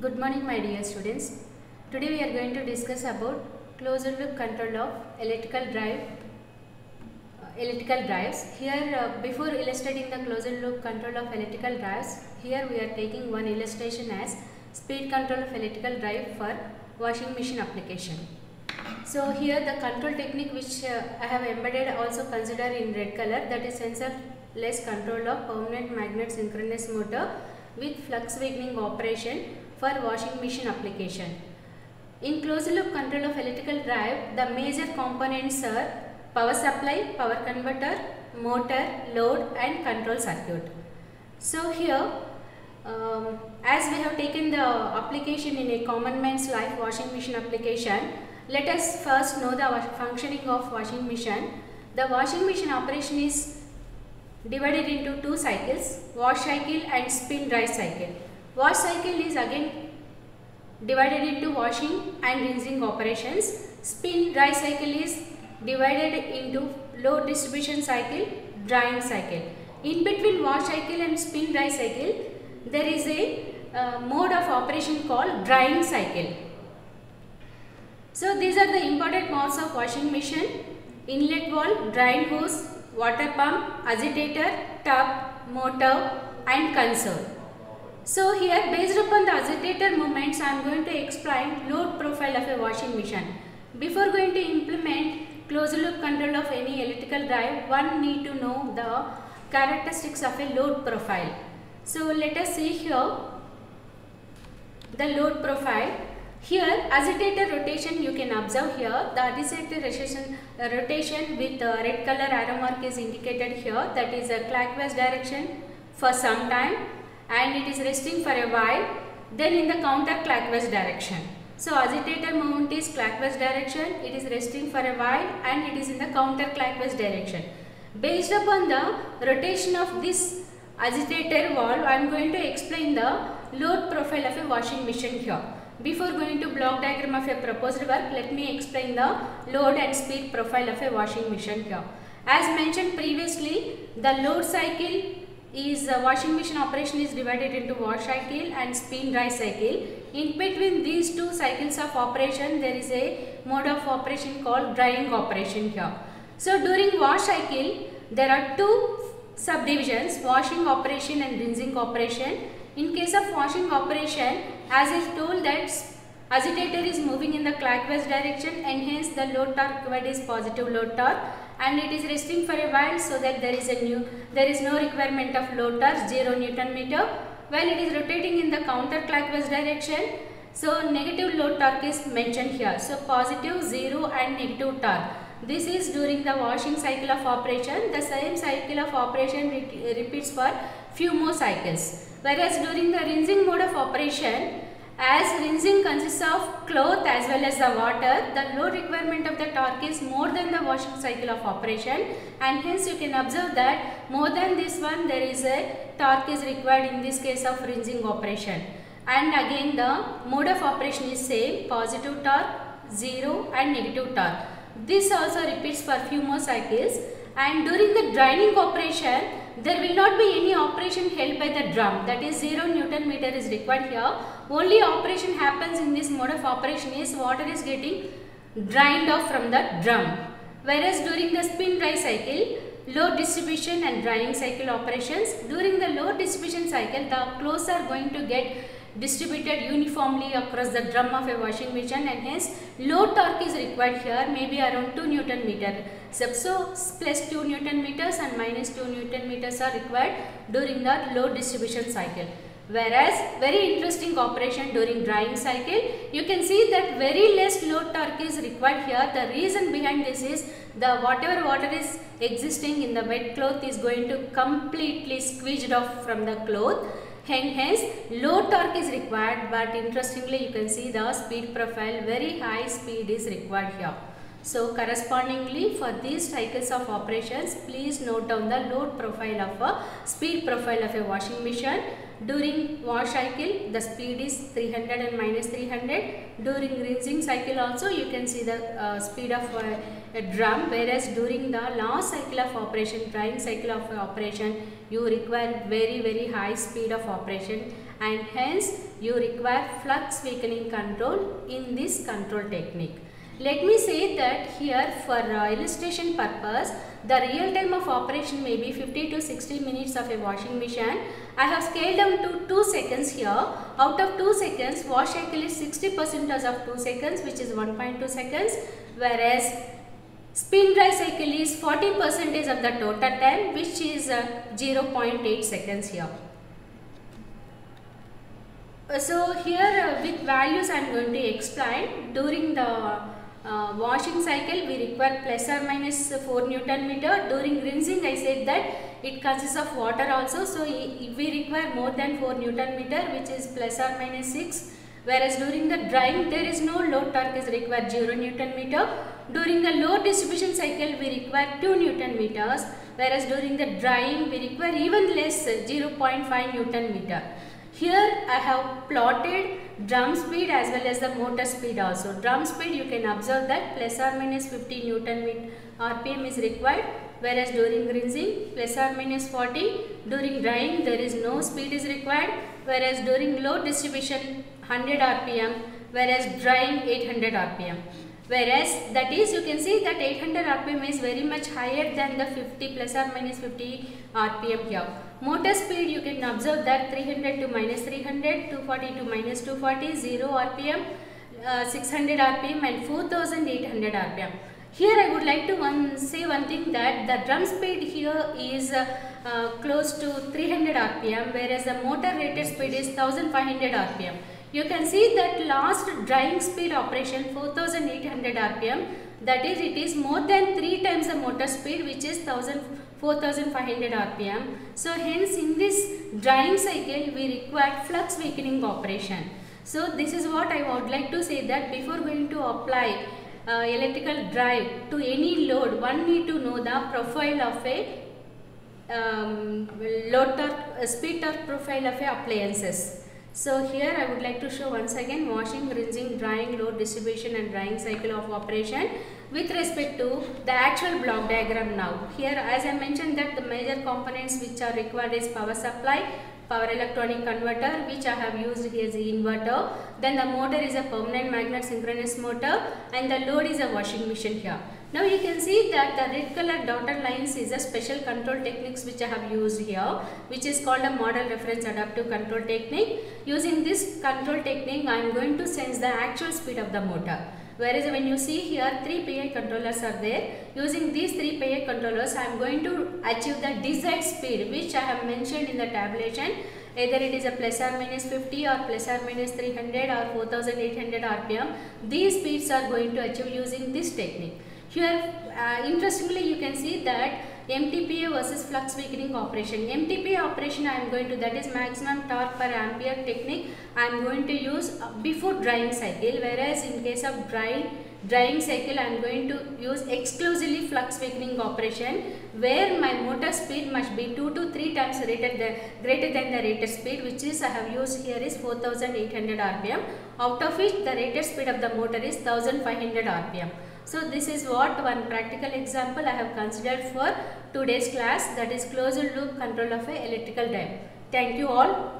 Good morning, my dear students. Today we are going to discuss about closed loop control of electrical drives. Here, before illustrating the closed loop control of electrical drives, here we are taking one illustration as speed control of electrical drive for washing machine application. So here the control technique which I have embedded also consider in red color, that is sensorless control of permanent magnet synchronous motor with flux weakening operation for washing machine application. In closed loop control of electrical drive, the major components are power supply, power converter, motor, load and control circuit. So here as we have taken the application in a common man's life washing machine application, let us first know the functioning of washing machine. The washing machine operation is divided into two cycles, wash cycle and spin dry cycle. Wash cycle is again divided into washing and rinsing operations. Spin dry cycle is divided into load distribution cycle, drying cycle. In between wash cycle and spin dry cycle, there is a mode of operation called drying cycle. So these are the important modes of washing machine: inlet valve, drying hose, water pump, agitator, tub, motor and console. So here, based upon the agitator movements, I am going to explain load profile of a washing machine. Before going to implement closed loop control of any electrical drive, one need to know the characteristics of a load profile. So let us see here the load profile. Here agitator rotation you can observe here. The agitator rotation with red color arrow mark is indicated here, that is a clockwise direction for some time and it is resting for a while, then in the counterclockwise direction. So agitator movement is clockwise direction, it is resting for a while and it is in the counterclockwise direction. Based upon the rotation of this agitator valve, I am going to explain the load profile of a washing machine here. Before going to block diagram of a proposed work, let me explain the load and speed profile of a washing machine here. As mentioned previously, the load cycle is washing machine operation is divided into wash cycle and spin dry cycle. In between these two cycles of operation, there is a mode of operation called drying operation here. So during wash cycle, there are two subdivisions, washing operation and rinsing operation. In case of washing operation, as I told that agitator is moving in the clockwise direction and hence the load torque required is positive load torque, and it is resting for a while, so that there is no requirement of load torque, 0 Newton meter. While it is rotating in the counterclockwise direction, so negative load torque is mentioned here. So positive, 0 and negative torque. This is during the washing cycle of operation. The same cycle of operation repeats for few more cycles. Whereas during the rinsing mode of operation, as rinsing consists of cloth as well as the water, the load requirement of the torque is more than the washing cycle of operation, and hence you can observe that more than this one there is a torque is required in this case of rinsing operation. And again the mode of operation is same, positive torque, 0 and negative torque. This also repeats for few more cycles. And during the drying operation, there will not be any operation held by the drum, that is 0 Newton meter is required here. Only operation happens in this mode of operation is water is getting drained off from the drum. Whereas during the spin dry cycle, load distribution and drying cycle operations, during the load distribution cycle, the clothes are going to get distributed uniformly across the drum of a washing machine, and hence load torque is required here, maybe around 2 Newton meter. So plus 2 Newton meters and minus 2 Newton meters are required during the load distribution cycle. Whereas very interesting operation during drying cycle, you can see that very less load torque is required here. The reason behind this is the whatever water is existing in the wet cloth is going to completely squeezed off from the cloth. Hence low torque is required, but interestingly you can see the speed profile, very high speed is required here. So correspondingly for these cycles of operations, please note down the load profile of a speed profile of a washing machine. During wash cycle, the speed is 300 and minus 300. During rinsing cycle also you can see the speed of a drum, whereas during the last cycle of operation, drying cycle of operation, you require very high speed of operation and hence you require flux weakening control in this control technique. Let me say that here for illustration purpose, the real time of operation may be 50 to 60 minutes of a washing machine. I have scaled down to 2 seconds here. Out of 2 seconds, wash cycle is 60% of 2 seconds, which is 1.2 seconds, whereas spin dry cycle is 40% of the total time, which is 0.8 seconds here. So here with values I am going to explain. During the washing cycle we require plus or minus 4 Newton meter. During rinsing I said that it consists of water also, so we require more than 4 Newton meter, which is plus or minus 6. Whereas during the drying there is no load torque is required, 0 Newton meter. During the load distribution cycle we require 2 Newton meters, whereas during the drying we require even less, 0.5 Newton meter. Here I have plotted drum speed as well as the motor speed also. Drum speed you can observe that plus or minus 50 Newton RPM is required, whereas during rinsing plus or minus 40. During drying there is no speed is required, whereas during load distribution 100 RPM, whereas drying 800 RPM. Whereas that is, you can see that 800 RPM is very much higher than the 50 plus or minus 50 RPM here. Motor speed you can observe that 300 to minus 300, 240 to minus 240, 0 RPM, 600 RPM and 4800 RPM. Here I would like to say one thing, that the drum speed here is close to 300 RPM, whereas the motor rated speed is 1500 RPM. You can see that last drying speed operation 4800 RPM, that is it is more than 3 times the motor speed, which is 4500 RPM. So hence in this drying cycle we require flux weakening operation. So this is what I would like to say, that before going to apply electrical drive to any load, one need to know the profile of a load torque, speed torque profile of a appliances. So here I would like to show once again washing, rinsing, drying, load distribution and drying cycle of operation with respect to the actual block diagram now. Here as I mentioned that the major components which are required is power supply, power electronic converter, which I have used here as the inverter. Then the motor is a permanent magnet synchronous motor and the load is a washing machine here. Now you can see that the red color dotted lines is a special control techniques which I have used here, which is called a model reference adaptive control technique. Using this control technique I am going to sense the actual speed of the motor. Whereas when you see here 3 PI controllers are there, using these 3 PI controllers I am going to achieve the desired speed which I have mentioned in the tabulation. Either it is a plus or minus 50 or plus or minus 300 or 4800 RPM. These speeds are going to achieve using this technique. Here interestingly you can see that MTPA versus flux weakening operation. MTPA operation I am going to, that is maximum torque per ampere technique, I am going to use before drying cycle, whereas in case of drying cycle I am going to use exclusively flux weakening operation, where my motor speed must be 2 to 3 times greater than the rated speed, which is I have used here is 4800 RPM, out of which the rated speed of the motor is 1500 RPM. So this is what one practical example I have considered for today's class, that is closed loop control of a electrical drive. Thank you all.